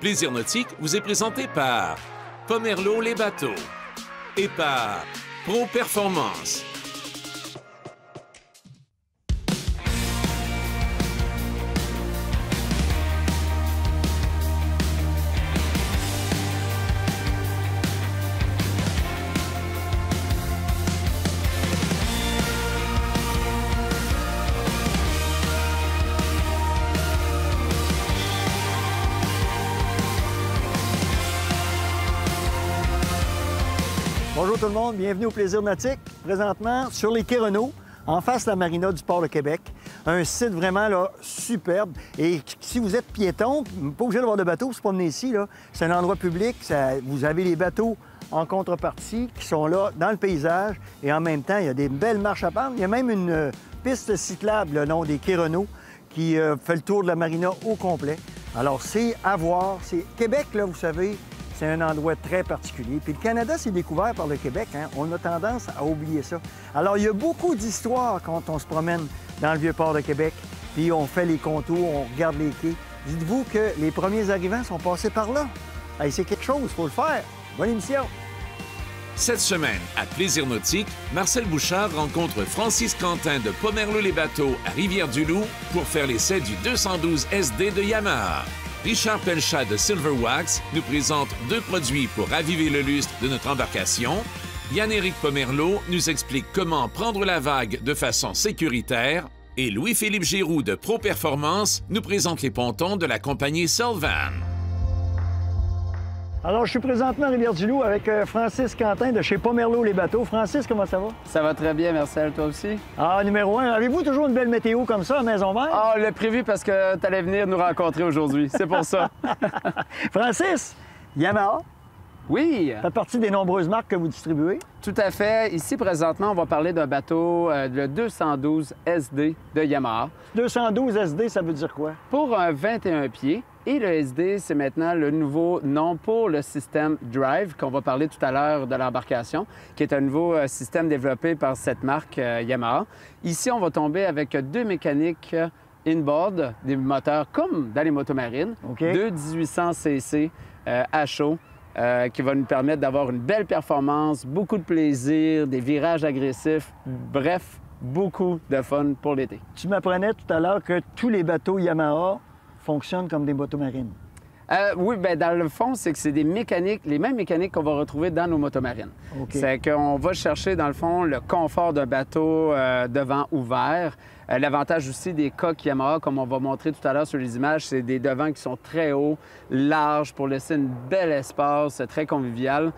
Plaisir nautique vous est présenté par Pomerleau les bateaux et par Pro Performance. Bonjour tout le monde, bienvenue au Plaisir nautique. Présentement sur les quais Renault, en face de la marina du port de Québec. Un site vraiment là, superbe. Et si vous êtes piéton, pas obligé d'avoir de bateau pour se promener ici, là. C'est un endroit public, vous avez les bateaux en contrepartie qui sont là dans le paysage. Et en même temps, il y a des belles marches à pendre. Il y a même une piste cyclable le long des quais Renault qui fait le tour de la marina au complet. Alors c'est à voir. C'est Québec, là, vous savez, c'est un endroit très particulier. Puis le Canada s'est découvert par le Québec. Hein? On a tendance à oublier ça. Alors, il y a beaucoup d'histoires quand on se promène dans le Vieux-Port de Québec, puis on fait les contours, on regarde les quais. Dites-vous que les premiers arrivants sont passés par là. Hey, c'est quelque chose, il faut le faire. Bonne émission! Cette semaine, à Plaisir nautique, Marcel Bouchard rencontre Francis Quentin de Pomerleau les bateaux à Rivière-du-Loup pour faire l'essai du 212 SD de Yamaha. Richard Pelchat de Silverwax nous présente deux produits pour raviver le lustre de notre embarcation. Yann-Éric Pomerleau nous explique comment prendre la vague de façon sécuritaire. Et Louis-Philippe Giroux de Pro Performance nous présente les pontons de la compagnie Sylvan. Alors, je suis présentement à Rivière-du-Loup avec Francis Quentin de chez Pomerleau les bateaux. Francis, comment ça va? Ça va très bien, Marcel. Toi aussi? Ah, numéro 1. Avez-vous toujours une belle météo comme ça à Maison-Verte? Ah, on l'a prévu parce que tu allais venir nous rencontrer aujourd'hui. C'est pour ça. Francis, Yamaha, Oui, fait partie des nombreuses marques que vous distribuez. tout à fait. Ici, présentement, on va parler d'un bateau, le 212 SD de Yamaha. 212 SD, ça veut dire quoi? Pour un 21 pieds. Et le SD, c'est maintenant le nouveau nom pour le système Drive, qu'on va parler tout à l'heure de l'embarcation, qui est un nouveau système développé par cette marque Yamaha. Ici, on va tomber avec deux mécaniques inboard, des moteurs comme dans les motomarines, deux 1800 cc à chaud, qui va nous permettre d'avoir une belle performance, beaucoup de plaisir, des virages agressifs, bref, beaucoup de fun pour l'été. Tu m'apprenais tout à l'heure que tous les bateaux Yamaha fonctionnent comme des motomarines. Oui, bien, dans le fond, c'est que c'est des mécaniques, les mêmes mécaniques qu'on va retrouver dans nos motomarines. C'est qu'on va chercher, dans le fond, le confort d'un bateau devant ouvert. L'avantage aussi des coques Yamaha, comme on va montrer tout à l'heure sur les images, c'est des devants qui sont très hauts, larges, pour laisser un bel espace, très convivial.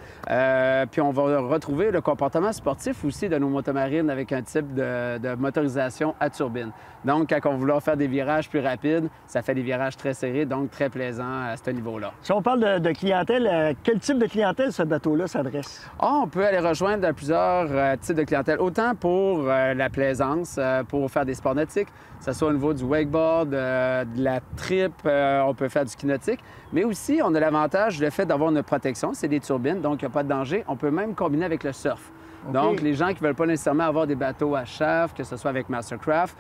Puis on va retrouver le comportement sportif aussi de nos motomarines avec un type de motorisation à turbine. Donc, quand on voulait faire des virages plus rapides, ça fait des virages très serrés, donc très plaisants à ce niveau-là. Si on parle de clientèle, quel type de clientèle ce bateau-là s'adresse? On peut aller rejoindre plusieurs types de clientèle, autant pour la plaisance, pour faire des sports nautiques, que ce soit au niveau du wakeboard, de la trip, on peut faire du ski nautique, mais aussi on a l'avantage, le fait d'avoir une protection, c'est des turbines, donc il n'y a pas de danger. On peut même combiner avec le surf. Donc, les gens qui ne veulent pas nécessairement avoir des bateaux à chauffe, que ce soit avec Mastercraft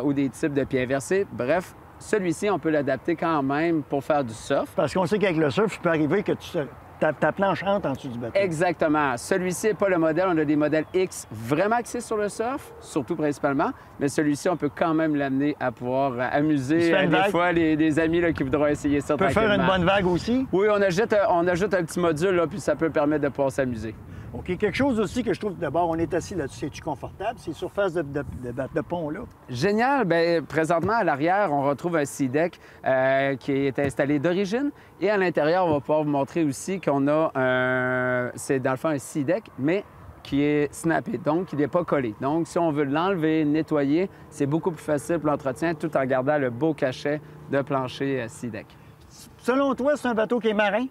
ou des types de pieds inversés, bref, celui-ci, on peut l'adapter quand même pour faire du surf. Parce qu'on sait qu'avec le surf, il peut arriver que ta planche entre en dessous du bateau. Exactement. Celui-ci n'est pas le modèle. On a des modèles X vraiment axés sur le surf, surtout principalement. Mais celui-ci, on peut quand même l'amener à pouvoir amuser des fois les amis là, qui voudront essayer ça. On peut faire une bonne vague aussi? Oui, on ajoute un petit module, là, puis ça peut permettre de pouvoir s'amuser. OK. Quelque chose aussi que je trouve, d'abord, on est assis là-dessus. C'est-tu confortable, ces surfaces de pont-là? Génial. Bien, présentement, à l'arrière, on retrouve un SeaDeck qui est installé d'origine. Et à l'intérieur, on va pouvoir vous montrer aussi qu'on a c'est dans le fond un SeaDeck, mais qui est snappé, donc qui n'est pas collé. Donc, si on veut l'enlever, nettoyer, c'est beaucoup plus facile pour l'entretien, tout en gardant le beau cachet de plancher SeaDeck. Selon toi, c'est un bateau qui est marin?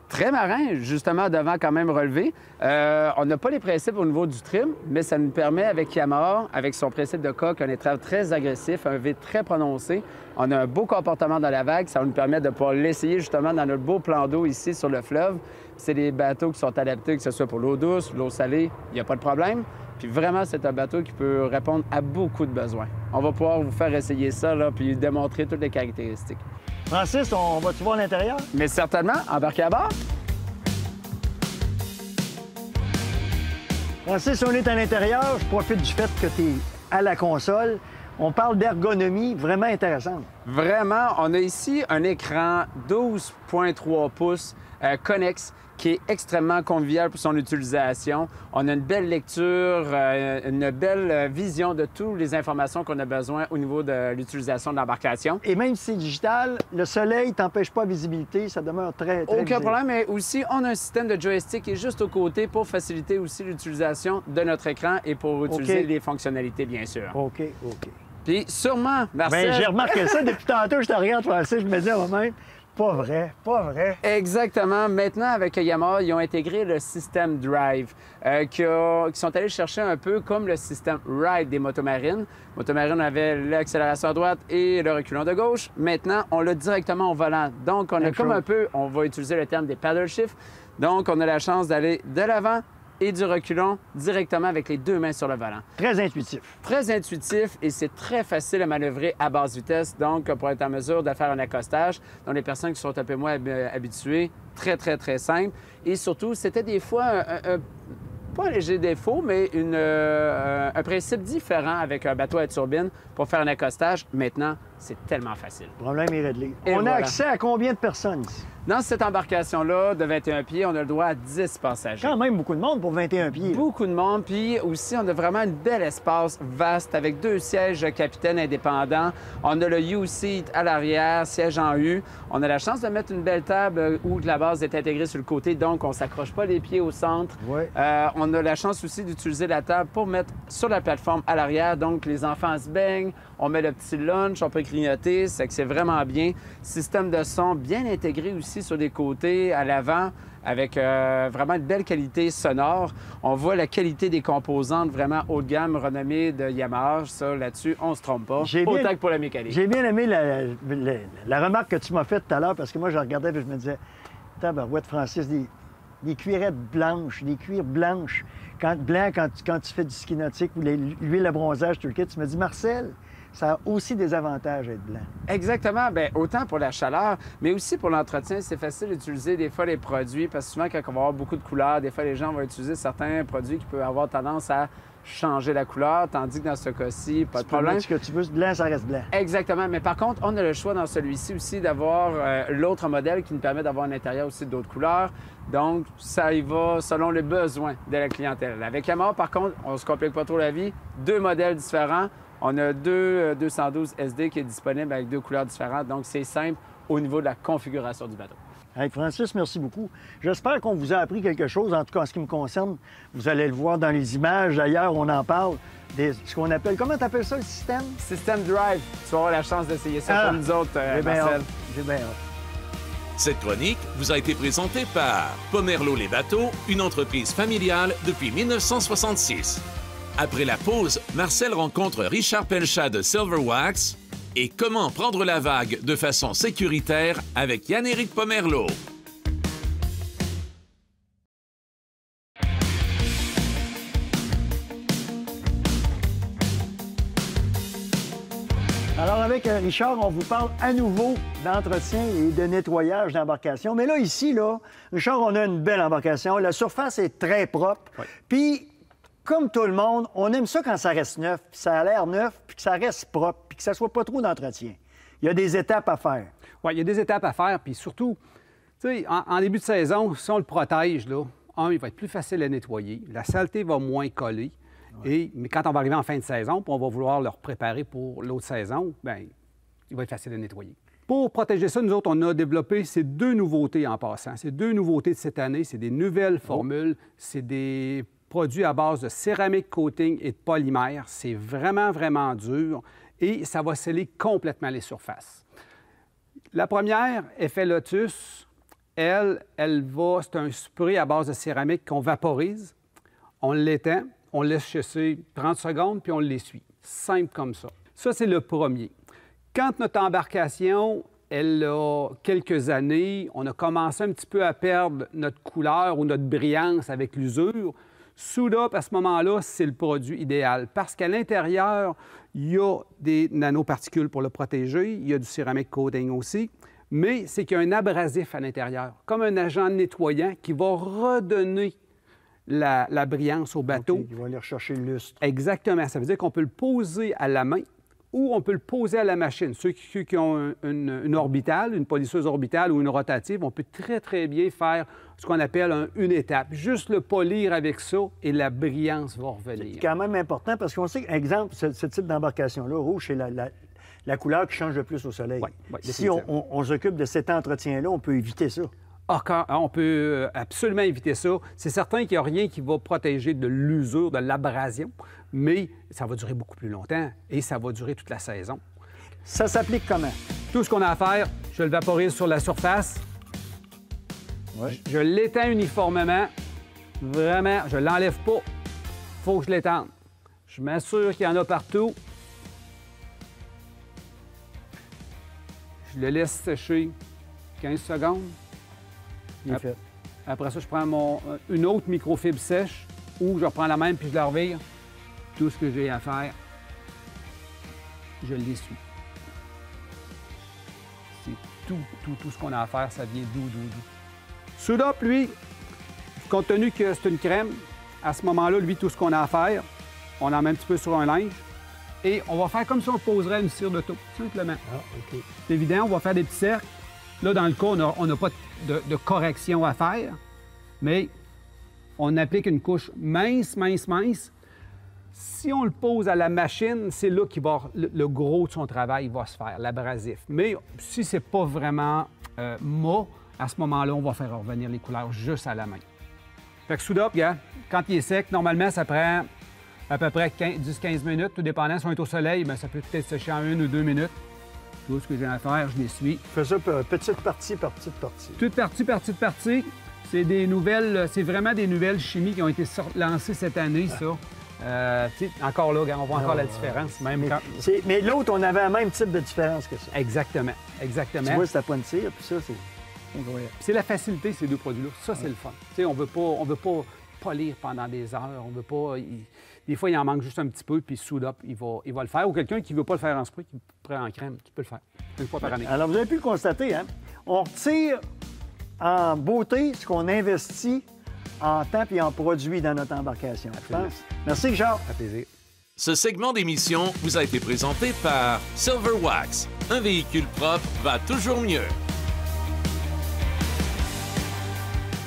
Très marin, justement, devant quand même relevé. On n'a pas les principes au niveau du trim, mais ça nous permet, avec Yamaha, avec son principe de coque, un étrave très agressif, un V très prononcé. On a un beau comportement dans la vague. Ça va nous permettre de pouvoir l'essayer, justement, dans notre beau plan d'eau ici sur le fleuve. C'est des bateaux qui sont adaptés, que ce soit pour l'eau douce, l'eau salée, il n'y a pas de problème. Puis vraiment, c'est un bateau qui peut répondre à beaucoup de besoins. On va pouvoir vous faire essayer ça, là, puis démontrer toutes les caractéristiques. Francis, on va-tu voir l'intérieur? Mais certainement, embarquez à bord. Francis, on est à l'intérieur. Je profite du fait que tu es à la console. On parle d'ergonomie vraiment intéressante. Vraiment, on a ici un écran 12,3 pouces connexe qui est extrêmement convivial pour son utilisation. On a une belle lecture, une belle vision de toutes les informations qu'on a besoin au niveau de l'utilisation de l'embarcation. Et même si c'est digital, le soleil ne t'empêche pas la visibilité, ça demeure très Aucun visible. problème, mais aussi, on a un système de joystick qui est juste au côté pour faciliter aussi l'utilisation de notre écran et pour utiliser les fonctionnalités, bien sûr. OK. Puis sûrement, Marcel... Bien, j'ai remarqué ça depuis tantôt, je te regarde, Francis, je me dis à moi-même, pas vrai. Exactement. Maintenant, avec Yamaha, ils ont intégré le système Drive, qui sont allés chercher un peu comme le système Ride des motomarines. Motomarine avait l'accélération à droite et le reculon de gauche. Maintenant, on l'a directement au volant. Donc, on a comme un peu, on va utiliser le terme des paddle shift. Donc, on a la chance d'aller de l'avant et du reculon directement avec les deux mains sur le volant. Très intuitif. Très intuitif et c'est très facile à manœuvrer à basse vitesse, donc pour être en mesure de faire un accostage. Donc les personnes qui sont un peu moins habituées, très simple. Et surtout, c'était des fois pas un léger défaut, mais un principe différent avec un bateau à turbine pour faire un accostage. Maintenant, c'est tellement facile. Le problème est réglé. Et on a voilà. accès à combien de personnes ici? Dans cette embarcation-là de 21 pieds, on a le droit à 10 passagers. Quand même beaucoup de monde pour 21 pieds. Beaucoup de monde, puis aussi, on a vraiment un bel espace vaste avec 2 sièges capitaine indépendants. On a le U-seat à l'arrière, siège en U. On a la chance de mettre une belle table où la base est intégrée sur le côté, donc on ne s'accroche pas les pieds au centre. Ouais. On a la chance aussi d'utiliser la table pour mettre sur la plateforme à l'arrière, donc les enfants se baignent, on met le petit lunch, on peut grignoter, c'est que c'est vraiment bien. Système de son bien intégré aussi sur les côtés, à l'avant, avec vraiment une belle qualité sonore. On voit la qualité des composantes vraiment haut de gamme, renommée de Yamaha. Ça, là-dessus, on se trompe pas. Autant que pour la mécanique. J'ai bien aimé la remarque que tu m'as faite tout à l'heure, parce que moi, je regardais et je me disais, tabarouette, Francis, des cuirettes blanches, des cuirs blanches, blanc quand tu fais du ski nautique ou l'huile à bronzage, tout le kit. Tu me dis, Marcel, ça a aussi des avantages d'être blanc. Exactement. Bien, autant pour la chaleur, mais aussi pour l'entretien. C'est facile d'utiliser des fois les produits, parce que souvent, quand on va avoir beaucoup de couleurs, des fois, les gens vont utiliser certains produits qui peuvent avoir tendance à changer la couleur, tandis que dans ce cas-ci, pas de problème. Ce que tu veux, blanc, ça reste blanc. Exactement. Mais par contre, on a le choix dans celui-ci aussi d'avoir l'autre modèle qui nous permet d'avoir un intérieur aussi d'autres couleurs. Donc, ça y va selon les besoins de la clientèle. Avec Yamaha, par contre, on ne se complique pas trop la vie. 2 modèles différents. On a 212 SD qui est disponible avec 2 couleurs différentes. Donc, c'est simple au niveau de la configuration du bateau. Hey, Francis, merci beaucoup. J'espère qu'on vous a appris quelque chose, en tout cas en ce qui me concerne. Vous allez le voir dans les images. D'ailleurs, on en parle. Ce qu'on appelle... Comment tu appelles ça, le système? Système Drive. Tu vas avoir la chance d'essayer ça pour nous autres, Marcel. J'ai bien hâte. Cette chronique vous a été présentée par Pomerleau les bateaux, une entreprise familiale depuis 1966. Après la pause, Marcel rencontre Richard Pelchat de Silverwax et comment prendre la vague de façon sécuritaire avec Yann-Éric Pomerleau. Alors, avec Richard, on vous parle à nouveau d'entretien et de nettoyage d'embarcation. Mais là, ici, Richard, on a une belle embarcation. La surface est très propre. Oui. Puis, comme tout le monde, on aime ça quand ça reste neuf, puis ça a l'air neuf, puis que ça reste propre, puis que ça soit pas trop d'entretien. Il y a des étapes à faire. Oui, il y a des étapes à faire, puis surtout, tu sais, en début de saison, si on le protège, là, il va être plus facile à nettoyer, la saleté va moins coller, mais quand on va arriver en fin de saison, puis on va vouloir le préparer pour l'autre saison, bien, il va être facile à nettoyer. Pour protéger ça, nous autres, on a développé ces 2 nouveautés en passant. Ces 2 nouveautés de cette année, c'est des nouvelles formules, c'est des produits à base de céramique coating et de polymère. C'est vraiment, vraiment dur et ça va sceller complètement les surfaces. La première, Effet Lotus, c'est un spray à base de céramique qu'on vaporise, on l'éteint, on le laisse chasser 30 secondes, puis on l'essuie. Simple comme ça. Ça, c'est le premier. Quand notre embarcation, elle a quelques années, on a commencé un petit peu à perdre notre couleur ou notre brillance avec l'usure, Soudap, à ce moment-là, c'est le produit idéal parce qu'à l'intérieur, il y a des nanoparticules pour le protéger, il y a du céramique coating aussi, mais c'est qu'il y a un abrasif à l'intérieur, comme un agent nettoyant qui va redonner la brillance au bateau. Okay, il va aller rechercher le lustre. Exactement. Ça veut dire qu'on peut le poser à la main ou on peut le poser à la machine. Ceux qui ont une orbitale, une polisseuse orbitale ou une rotative, on peut très, très bien faire ce qu'on appelle une étape. Juste le polir avec ça et la brillance va revenir. C'est quand même important parce qu'on sait, exemple, ce type d'embarcation-là, rouge, c'est la couleur qui change le plus au soleil. Oui, si on s'occupe de cet entretien-là, on peut éviter ça. On peut absolument éviter ça. C'est certain qu'il n'y a rien qui va protéger de l'usure, de l'abrasion, mais ça va durer beaucoup plus longtemps et ça va durer toute la saison. Ça s'applique comment? Tout ce qu'on a à faire, je le vaporise sur la surface. Ouais. Je l'étends uniformément. Vraiment, je ne l'enlève pas. Il faut que je l'étende. Je m'assure qu'il y en a partout. Je le laisse sécher 15 secondes. Bien fait. Après ça, je prends une autre microfibre sèche ou je reprends la même puis je la revire. Tout ce que j'ai à faire, je l'essuie. C'est tout ce qu'on a à faire, ça vient doux. Soudap, lui, compte tenu que c'est une crème, à ce moment-là, lui, tout ce qu'on a à faire, on en met un petit peu sur un linge et on va faire comme si on poserait une cire de taupe, simplement. Ah, OK. C'est évident, on va faire des petits cercles. Là, dans le cas, on n'a pas de correction à faire, mais on applique une couche mince. Si on le pose à la machine, c'est là qu'il va le gros de son travail va se faire, l'abrasif. Mais si c'est pas vraiment mat, à ce moment-là, on va faire revenir les couleurs juste à la main. Fait que Soudap, regarde, quand il est sec, normalement, ça prend à peu près 10-15 minutes, tout dépendant. Si on est au soleil, bien, ça peut peut-être sécher en 1 ou 2 minutes. Tout ce que j'ai à faire, je l'essuie. Fais ça petite partie par petite partie. Toute partie. C'est des nouvelles, c'est vraiment des nouvelles chimies qui ont été lancées cette année, ça. Encore là, regarde, on voit encore la différence. Même quand... Mais l'autre, on avait le même type de différence que ça. Exactement. Tu vois, c'était pas une cire, puis ça, c'est incroyable. C'est la facilité, ces deux produits-là. Ça, c'est le fun. On veut pas polir pendant des heures. On veut pas... Des fois, il en manque juste un petit peu, puis Soudap, il va le faire. Ou quelqu'un qui ne veut pas le faire en spray, qui prend en crème, qui peut le faire une fois par année. Alors, vous avez pu le constater, hein? On retire en beauté ce qu'on investit en temps et en produits dans notre embarcation. Je pense. Merci, Richard. Ça fait plaisir. Ce segment d'émission vous a été présenté par Silver Wax. Un véhicule propre va toujours mieux.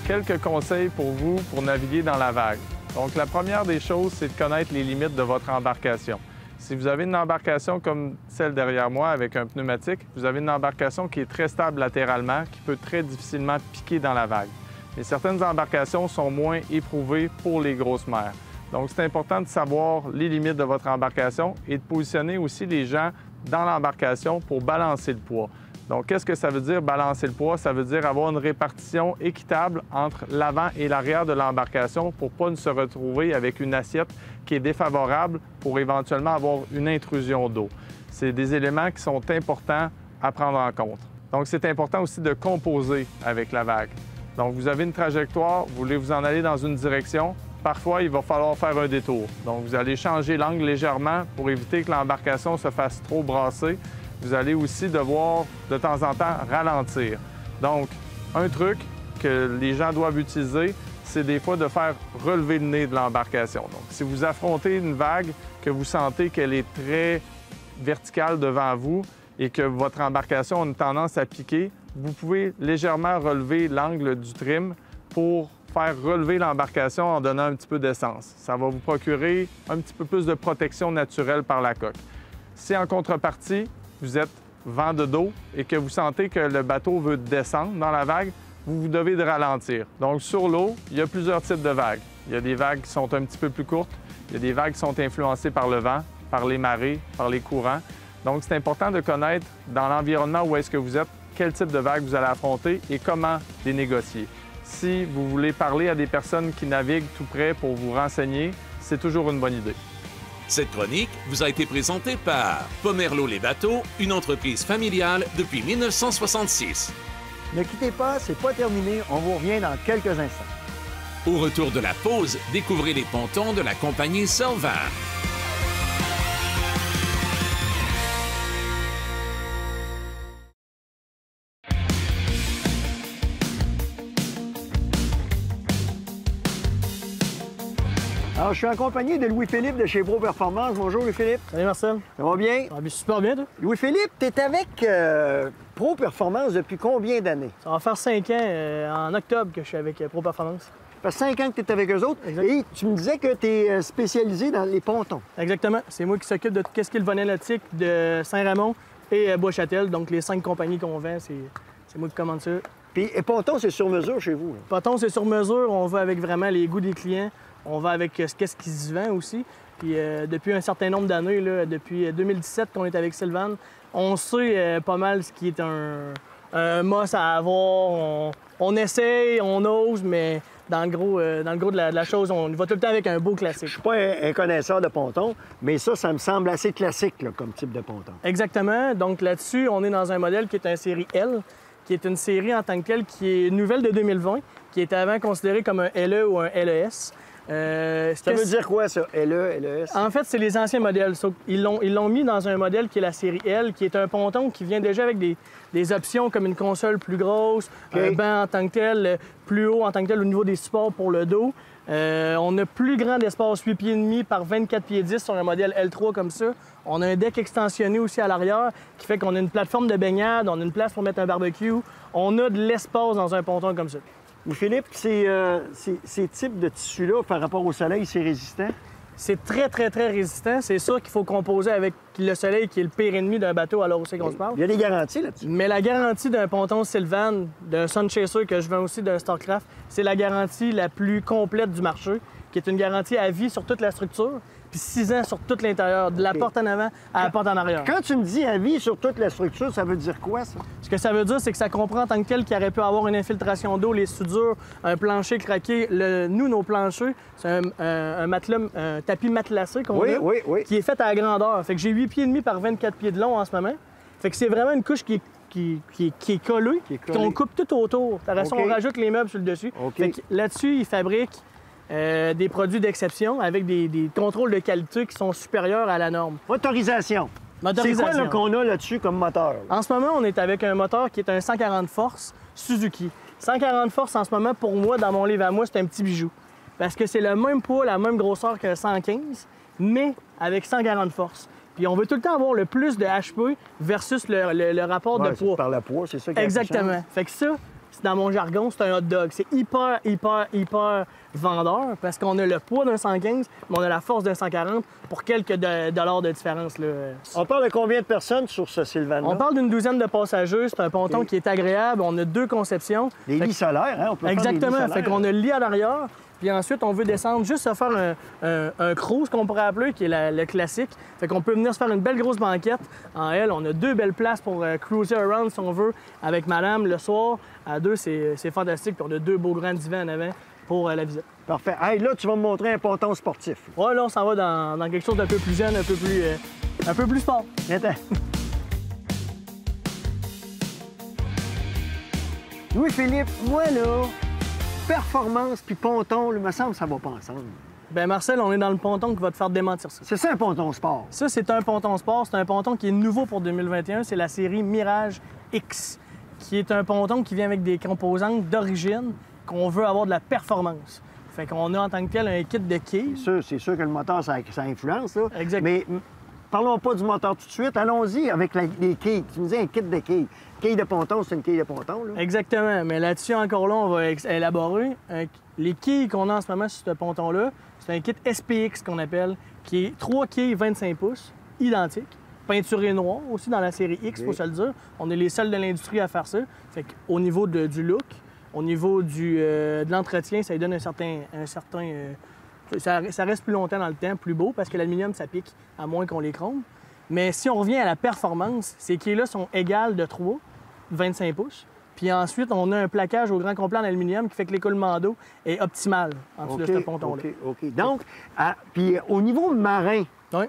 Quelques conseils pour vous pour naviguer dans la vague. Donc, la première des choses, c'est de connaître les limites de votre embarcation. Si vous avez une embarcation comme celle derrière moi avec un pneumatique, vous avez une embarcation qui est très stable latéralement, qui peut très difficilement piquer dans la vague. Mais certaines embarcations sont moins éprouvées pour les grosses mers. Donc, c'est important de savoir les limites de votre embarcation et de positionner aussi les gens dans l'embarcation pour balancer le poids. Donc, qu'est-ce que ça veut dire balancer le poids? Ça veut dire avoir une répartition équitable entre l'avant et l'arrière de l'embarcation pour ne pas se retrouver avec une assiette qui est défavorable pour éventuellement avoir une intrusion d'eau. C'est des éléments qui sont importants à prendre en compte. Donc, c'est important aussi de composer avec la vague. Donc, vous avez une trajectoire, vous voulez vous en aller dans une direction. Parfois, il va falloir faire un détour. Donc, vous allez changer l'angle légèrement pour éviter que l'embarcation se fasse trop brasser. Vous allez aussi devoir, de temps en temps, ralentir. Donc, un truc que les gens doivent utiliser, c'est des fois de faire relever le nez de l'embarcation. Donc, si vous affrontez une vague, que vous sentez qu'elle est très verticale devant vous et que votre embarcation a une tendance à piquer, vous pouvez légèrement relever l'angle du trim pour faire relever l'embarcation en donnant un petit peu d'essence. Ça va vous procurer un petit peu plus de protection naturelle par la coque. Si en contrepartie, vous êtes vent de dos et que vous sentez que le bateau veut descendre dans la vague, vous devez de ralentir. Donc, sur l'eau, il y a plusieurs types de vagues. Il y a des vagues qui sont un petit peu plus courtes. Il y a des vagues qui sont influencées par le vent, par les marées, par les courants. Donc, c'est important de connaître dans l'environnement où est-ce que vous êtes, quel type de vague vous allez affronter et comment les négocier. Si vous voulez parler à des personnes qui naviguent tout près pour vous renseigner, c'est toujours une bonne idée. Cette chronique vous a été présentée par Pomerleau les bateaux, une entreprise familiale depuis 1966. Ne quittez pas, c'est pas terminé. On vous revient dans quelques instants. Au retour de la pause, découvrez les pontons de la compagnie Sylvain. Alors, je suis en compagnie de Louis-Philippe de chez Pro Performance. Bonjour, Louis-Philippe. Salut Marcel. Ça va bien? Ça va super bien, toi? Louis-Philippe, tu es avec Pro Performance depuis combien d'années? Ça va faire 5 ans, en octobre, que je suis avec Pro Performance. Ça fait 5 ans que tu es avec eux autres. Exact. Et tu me disais que tu es spécialisé dans les pontons. Exactement. C'est moi qui s'occupe de tout ce qui est le volet nautique de Saint-Ramon et Bois-Châtel. Donc, les 5 compagnies qu'on vend, c'est moi qui commande ça. Puis, et ponton, c'est sur mesure chez vous. Là. Ponton, c'est sur mesure. On va avec vraiment les goûts des clients. On va avec qu'est-ce qui se vend aussi. Puis, depuis un certain nombre d'années, là, depuis 2017 qu'on est avec Sylvan, on sait pas mal ce qui est un must à avoir. On essaye, on ose, mais dans le gros de la chose, on va tout le temps avec un beau Je classique. suis pas un connaisseur de ponton, mais ça me semble assez classique là, comme type de ponton. Exactement. Donc là-dessus, on est dans un modèle qui est une série L, qui est une série en tant que telle qui est nouvelle de 2020, qui était avant considérée comme un LE ou un LES. Ça veut dire quoi, ça? LE, LES? En fait, c'est les anciens modèles. Ils l'ont mis dans un modèle qui est la série L, qui est un ponton qui vient déjà avec des options comme une console plus grosse, un banc en tant que tel, plus haut en tant que tel au niveau des supports pour le dos. On a plus grand d'espace, 8 pieds et demi par 24 pieds 10 sur un modèle L3 comme ça. On a un deck extensionné aussi à l'arrière qui fait qu'on a une plateforme de baignade, on a une place pour mettre un barbecue. On a de l'espace dans un ponton comme ça. Philippe, ces types de tissus-là, par rapport au soleil, c'est résistant? C'est très, très, très résistant. C'est sûr qu'il faut composer avec le soleil, qui est le pire ennemi d'un bateau à l'heure où c'est qu'on se parle. Il y a des garanties là-dessus. Mais la garantie d'un ponton Sylvan, d'un Sunchaser que je vends aussi d'un Starcraft, c'est la garantie la plus complète du marché, qui est une garantie à vie sur toute la structure, puis 6 ans sur tout l'intérieur, de la porte en avant à la porte en arrière. Quand tu me dis à vie sur toute la structure, ça veut dire quoi, ça? Ce que ça veut dire, c'est que ça comprend en tant que tel qu'il aurait pu avoir une infiltration d'eau, les soudures, un plancher craqué. Nous, nos planchers, c'est un tapis matelassé qu'on a, qui est fait à la grandeur. Fait que j'ai 8 pieds et demi par 24 pieds de long en ce moment. Fait que c'est vraiment une couche qui est collée, qu'on coupe tout autour. Par contre, on rajoute les meubles sur le dessus. Fait que là-dessus, ils fabriquent des produits d'exception avec des contrôles de qualité qui sont supérieurs à la norme. Motorisation. C'est quoi là, qu'on a là-dessus comme moteur? Là? En ce moment, on est avec un moteur qui est un 140 forces Suzuki. 140 forces, en ce moment, pour moi, dans mon livre à moi, c'est un petit bijou. Parce que c'est le même poids, la même grosseur qu'un 115, mais avec 140 forces. Puis on veut tout le temps avoir le plus de HP versus le rapport de poids. Par le poids, c'est ça qui Exactement. Fait que ça, dans mon jargon, c'est un hot dog. C'est hyper, hyper, hyper vendeur parce qu'on a le poids d'un 115, mais on a la force d'un 140 pour quelques dollars de différence. Là. On parle de combien de personnes sur ce Sylvan-là? On parle d'une douzaine de passagers. C'est un ponton qui est agréable. On a 2 conceptions. Des lits solaires, hein? On peut Exactement. Faire des lits fait qu'on a le lit à l'arrière. Puis ensuite, on veut descendre juste se faire un cruise qu'on pourrait appeler, qui est le classique. Fait qu'on peut venir se faire une belle grosse banquette. En L, on a 2 belles places pour cruiser around, si on veut, avec madame le soir. À 2, c'est fantastique. Puis on a 2 beaux grands divans en avant pour la visite. Parfait. Hey, là, tu vas me montrer un ponton sportif. Ouais, là, on s'en va dans quelque chose d'un peu plus jeune, un peu plus sport. Attends. Louis-Philippe, moi, là, performance puis ponton, il me semble que ça va pas ensemble. Bien, Marcel, on est dans le ponton qui va te faire démentir ça. C'est ça un ponton sport? Ça, c'est un ponton sport. C'est un ponton qui est nouveau pour 2021. C'est la série Mirage X, qui est un ponton qui vient avec des composantes d'origine qu'on veut avoir de la performance. Fait qu'on a en tant que tel un kit de quilles. C'est sûr que le moteur, ça influence, là. Exact. Mais parlons pas du moteur tout de suite. Allons-y avec les quilles. Tu me disais un kit de quilles. Quille de ponton, c'est une quille de ponton, là. Exactement. Mais là-dessus, encore là, on va élaborer. Les quilles qu'on a en ce moment sur ce ponton-là, c'est un kit SPX qu'on appelle, qui est 3 quilles 25 pouces, identiques, peinturées noires aussi dans la série X, il faut se le dire. On est les seuls de l'industrie à faire ça. Fait qu'au niveau du look, au niveau de l'entretien, ça lui donne un certain ça reste plus longtemps dans le temps, plus beau, parce que l'aluminium, ça pique, à moins qu'on les chrome. Mais si on revient à la performance, ces quilles-là sont égales de 3, 25 pouces. Puis ensuite, on a un plaquage au grand complet en aluminium qui fait que l'écoulement d'eau est optimal en dessous de ce ponton-là. OK. Donc, puis au niveau marin,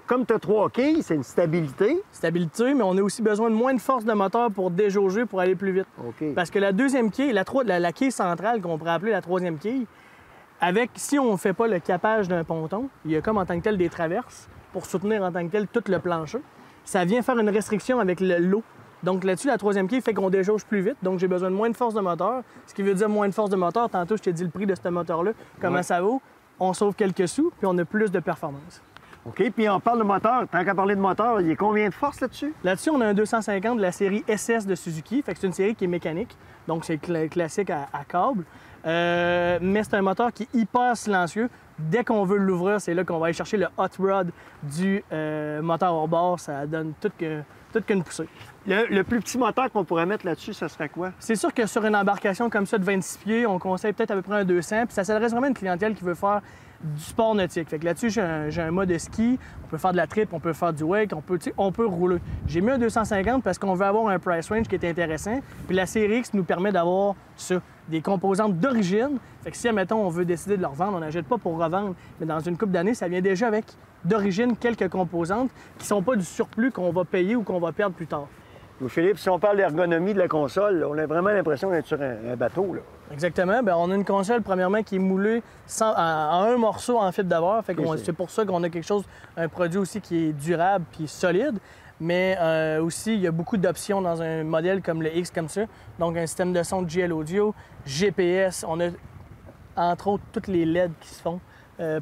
comme tu as 3 quilles, c'est une stabilité. Stabilité, mais on a aussi besoin de moins de force de moteur pour déjauger, pour aller plus vite. Parce que la deuxième quille, la quille centrale, qu'on pourrait appeler la 3e quille, si on ne fait pas le capage d'un ponton, il y a comme en tant que tel des traverses pour soutenir en tant que tel tout le plancher. Ça vient faire une restriction avec l'eau. Donc là-dessus, la 3e quille fait qu'on déjauge plus vite. Donc j'ai besoin de moins de force de moteur. Ce qui veut dire moins de force de moteur. Tantôt, je t'ai dit le prix de ce moteur-là, comment ça vaut. on sauve quelques sous, puis on a plus de performance. OK, puis on parle de moteur. Tant qu'à parler de moteur, il y a combien de force là-dessus? Là-dessus, on a un 250 de la série SS de Suzuki. Fait que c'est une série qui est mécanique, donc c'est classique à câble. Mais c'est un moteur qui est hyper silencieux. Dès qu'on veut l'ouvrir, c'est là qu'on va aller chercher le hot rod du moteur hors bord. Ça donne toute qu'une poussée. Le plus petit moteur qu'on pourrait mettre là-dessus, ça serait quoi? C'est sûr que sur une embarcation comme ça de 26 pieds, on conseille peut-être à peu près un 200. Puis ça s'adresse vraiment à une clientèle qui veut faire du sport nautique. Fait que là-dessus, j'ai un mode de ski. On peut faire de la trip, on peut faire du wake, on peut rouler. J'ai mis un 250 parce qu'on veut avoir un price range qui est intéressant. Puis la série X nous permet d'avoir ça, des composantes d'origine. Fait que si, admettons, on veut décider de le revendre, on n'achète pas pour revendre. Mais dans une couple d'années, ça vient déjà avec d'origine quelques composantes qui ne sont pas du surplus qu'on va payer ou qu'on va perdre plus tard. Philippe, si on parle d'ergonomie de la console, là, on a vraiment l'impression d'être sur un bateau. Là. Exactement. Bien, on a une console, premièrement, qui est moulée en un morceau en fibre d'avoine. Fait que c'est pour ça qu'on a quelque chose, un produit aussi qui est durable puis solide. Mais aussi, il y a beaucoup d'options dans un modèle comme le X comme ça. Donc, un système de son JL Audio, GPS. On a, entre autres, toutes les LED qui se font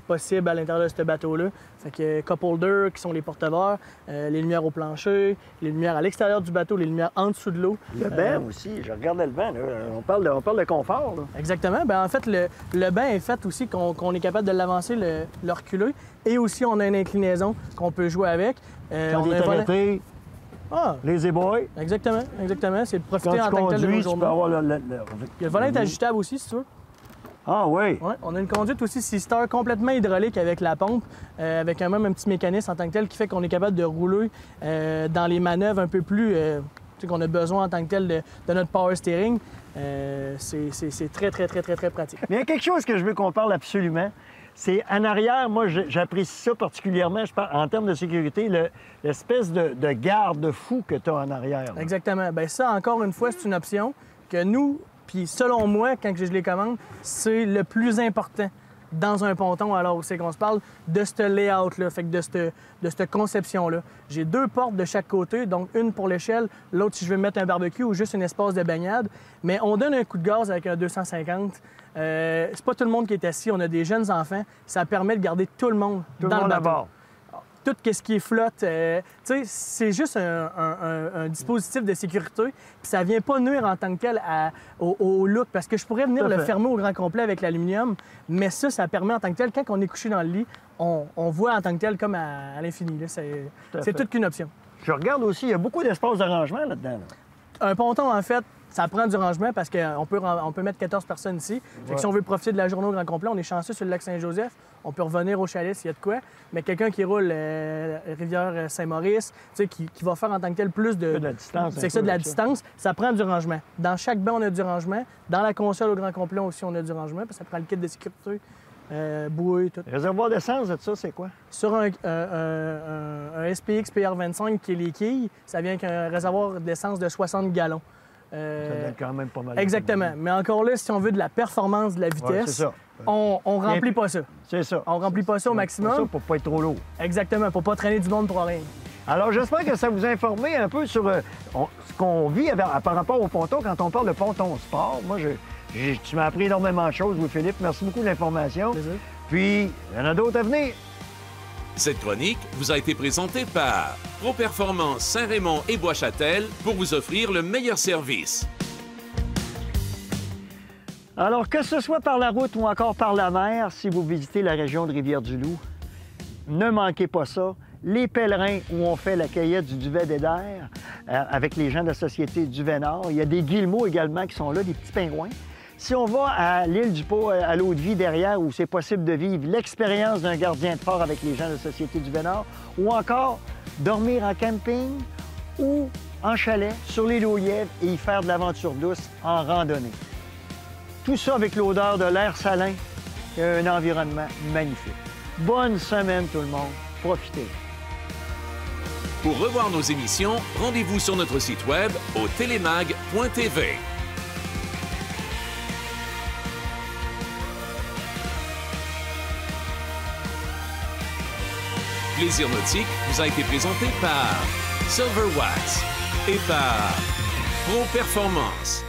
possibles à l'intérieur de ce bateau-là. Fait que cup holder, qui sont les porte-verres, les lumières au plancher, les lumières à l'extérieur du bateau, les lumières en dessous de l'eau. Le banc aussi, je regardais le banc, là. On parle de confort. Là. Exactement. Bien, en fait, le banc est fait aussi qu'on est capable de l'avancer, le reculer. Et aussi, on a une inclinaison qu'on peut jouer avec. Quand on est arrêté, lazy boy. Exactement, exactement. C'est de profiter quand en tant que tel de nos tu journées. peux avoir Il y a le volant est ajustable aussi, si tu veux. Ah oui? Ouais, on a une conduite aussi Seastar complètement hydraulique avec la pompe, avec même un petit mécanisme en tant que tel qui fait qu'on est capable de rouler dans les manœuvres un peu plus qu'on a besoin en tant que tel de notre power steering. C'est très, très, très, très, très pratique. Mais il y a quelque chose que je veux qu'on parle absolument. C'est en arrière, moi, j'apprécie ça particulièrement, je parle, en termes de sécurité, l'espèce de garde-fou que tu as en arrière. Là. Exactement. Bien, ça, encore une fois, c'est une option que nous, puis selon moi, quand je les commande, c'est le plus important dans un ponton. Alors, c'est qu'on se parle de ce layout-là, fait que de cette conception-là. J'ai 2 portes de chaque côté, donc une pour l'échelle, l'autre si je veux mettre un barbecue ou juste un espace de baignade. Mais on donne un coup de gaz avec un 250. C'est pas tout le monde qui est assis, on a des jeunes enfants. Ça permet de garder tout le monde dans le bateau. Tout ce qui est flotte, c'est juste un dispositif de sécurité. Puis ça vient pas nuire en tant que tel au look, parce que je pourrais venir le fermer au grand complet avec l'aluminium, mais ça permet en tant que tel, quand on est couché dans le lit, on voit en tant que tel comme à l'infini. C'est toute qu'une option. Je regarde aussi, il y a beaucoup d'espace de rangement là-dedans. Là. Un ponton, en fait, ça prend du rangement parce qu'on peut mettre 14 personnes ici. Fait que si on veut profiter de la journée au grand complet, on est chanceux sur le lac Saint-Joseph. On peut revenir au chalet s'il y a de quoi. Mais quelqu'un qui roule rivière Saint-Maurice, qui va faire en tant que tel plus de distance. C'est ça, de la distance, ça prend du rangement. Dans chaque banc, on a du rangement. Dans la console au grand complet aussi, on a du rangement. Parce que ça prend le kit de sécurité, bouée, tout. Le réservoir d'essence de ça, c'est quoi? Sur un SPX PR25 qui est les quilles, ça vient avec un réservoir d'essence de 60 gallons. Ça donne quand même pas mal. Exactement. Mais encore là, si on veut de la performance, de la vitesse, on remplit pas ça. C'est ça. On remplit pas ça au maximum. Ça pour pas être trop lourd. Exactement, pour pas traîner du monde pour rien. Alors, j'espère que ça vous a informé un peu sur ce qu'on vit par rapport au ponton quand on parle de ponton sport. Moi, tu m'as appris énormément de choses, Louis-Philippe. Merci beaucoup de l'information. Puis, il y en a d'autres à venir. Cette chronique vous a été présentée par Pro-Performance Saint-Raymond et Bois-Châtel pour vous offrir le meilleur service. Alors, que ce soit par la route ou encore par la mer, si vous visitez la région de Rivière-du-Loup, ne manquez pas ça. Les pèlerins où on fait la cueillette du duvet d'Eder avec les gens de la Société Duvet-Nord. Il y a des guillemots également qui sont là, des petits pingouins. Si on va à l'île du Pau, à l'Eau-de-Vie derrière, où c'est possible de vivre l'expérience d'un gardien de phare avec les gens de la Société Duvet-Nord, ou encore dormir en camping ou en chalet sur l'île aux Lièvres et y faire de l'aventure douce en randonnée. Tout ça avec l'odeur de l'air salin et un environnement magnifique. Bonne semaine tout le monde. Profitez. Pour revoir nos émissions, rendez-vous sur notre site web au telemag.tv. Plaisir nautique vous a été présenté par Silver Wax et par Pro-Performance.